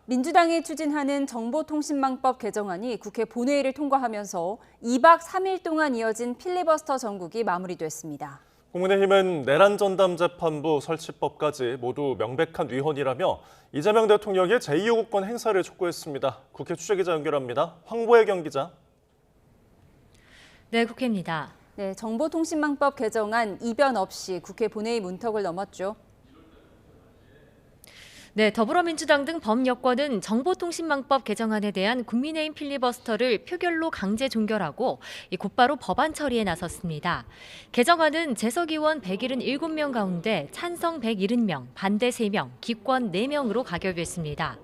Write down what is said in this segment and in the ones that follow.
민주당이 추진하는 정보통신망법 개정안이 국회 본회의를 통과하면서 2박 3일 동안 이어진 필리버스터 전국이 마무리됐습니다. 국민의힘은 내란 전담 재판부 설치법까지 모두 명백한 위헌이라며 이재명 대통령의 제2요구권 행사를 촉구했습니다. 국회 취재기자 연결합니다. 황보혜경 기자. 네, 국회입니다. 네, 정보통신망법 개정안 이변 없이 국회 본회의 문턱을 넘었죠. 네, 더불어민주당 등 범여권은 정보통신망법 개정안에 대한 국민의힘 필리버스터를 표결로 강제 종결하고 곧바로 법안 처리에 나섰습니다. 개정안은 재석 의원 177명 가운데 찬성 170명, 반대 3명, 기권 4명으로 가결됐습니다.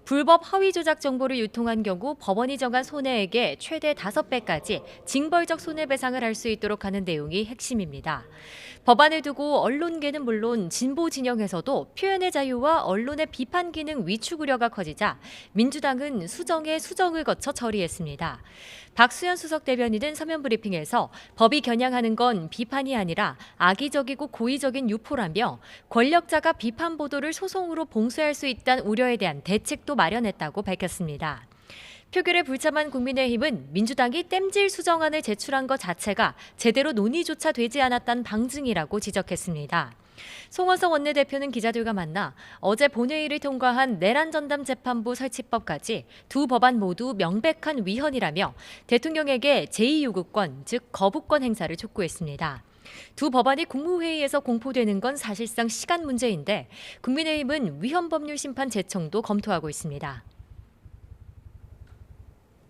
불법 허위 조작 정보를 유통한 경우 법원이 정한 손해액의 최대 5배까지 징벌적 손해배상을 할 수 있도록 하는 내용이 핵심입니다. 법안을 두고 언론계는 물론 진보 진영에서도 표현의 자유와 언론의 비판 기능 위축 우려가 커지자 민주당은 수정에 수정을 거쳐 처리했습니다. 박수현 수석 대변인은 서면 브리핑에서 법이 겨냥하는 건 비판이 아니라 악의적이고 고의적인 유포라며 권력자가 비판 보도를 소송으로 봉쇄할 수 있다는 우려에 대한 대책도 마련했다고 밝혔습니다. 표결에 불참한 국민의힘은 민주당이 땜질 수정안을 제출한 것 자체가 제대로 논의조차 되지 않았다는 방증이라고 지적했습니다. 송원석 원내대표는 기자들과 만나 어제 본회의를 통과한 내란 전담 재판부 설치법까지 두 법안 모두 명백한 위헌이라며 대통령에게 제2요구권, 즉 거부권 행사를 촉구했습니다. 두 법안이 국무회의에서 공포되는 건 사실상 시간 문제인데 국민의힘은 위헌법률 심판 제청도 검토하고 있습니다.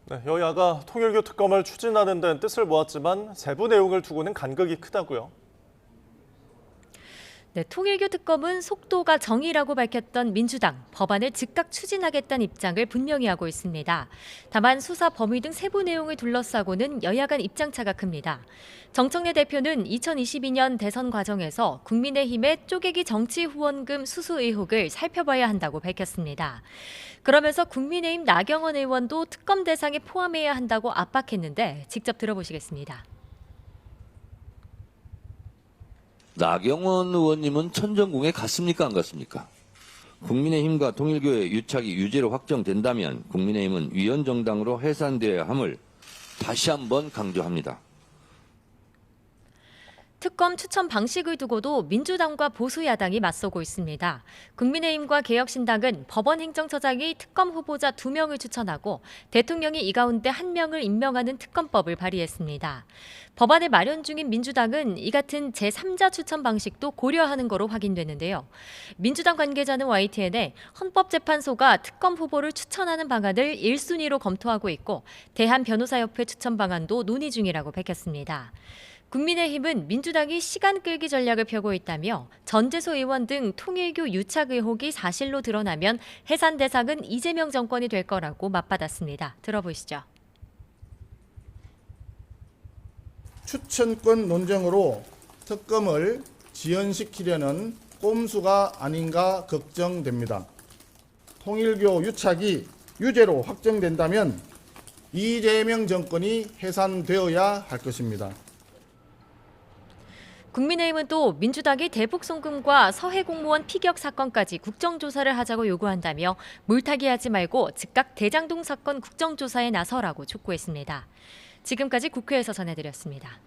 네, 여야가 통일교 특검을 추진하는 데는 뜻을 모았지만 세부 내용을 두고는 간극이 크다고요. 네, 통일교 특검은 속도가 정의라고 밝혔던 민주당, 법안을 즉각 추진하겠다는 입장을 분명히 하고 있습니다. 다만 수사 범위 등 세부 내용을 둘러싸고는 여야 간 입장차가 큽니다. 정청래 대표는 2022년 대선 과정에서 국민의힘의 쪼개기 정치 후원금 수수 의혹을 살펴봐야 한다고 밝혔습니다. 그러면서 국민의힘 나경원 의원도 특검 대상에 포함해야 한다고 압박했는데 직접 들어보시겠습니다. 나경원 의원님은 천정궁에 갔습니까? 안 갔습니까? 국민의힘과 통일교의 유착이 유죄로 확정된다면 국민의힘은 위헌정당으로 해산되어야 함을 다시 한번 강조합니다. 특검 추천 방식을 두고도 민주당과 보수야당이 맞서고 있습니다. 국민의힘과 개혁신당은 법원 행정처장이 특검 후보자 2명을 추천하고 대통령이 이 가운데 1명을 임명하는 특검법을 발의했습니다. 법안을 마련 중인 민주당은 이 같은 제3자 추천 방식도 고려하는 거로 확인됐는데요. 민주당 관계자는 YTN에 헌법재판소가 특검 후보를 추천하는 방안을 1순위로 검토하고 있고 대한변호사협회 추천 방안도 논의 중이라고 밝혔습니다. 국민의힘은 민주당이 시간 끌기 전략을 펴고 있다며 전재수 의원 등 통일교 유착 의혹이 사실로 드러나면 해산 대상은 이재명 정권이 될 거라고 맞받았습니다. 들어보시죠. 추천권 논쟁으로 특검을 지연시키려는 꼼수가 아닌가 걱정됩니다. 통일교 유착이 유죄로 확정된다면 이재명 정권이 해산되어야 할 것입니다. 국민의힘은 또 민주당이 대북 송금과 서해 공무원 피격 사건까지 국정조사를 하자고 요구한다며 물타기하지 말고 즉각 대장동 사건 국정조사에 나서라고 촉구했습니다. 지금까지 국회에서 전해드렸습니다.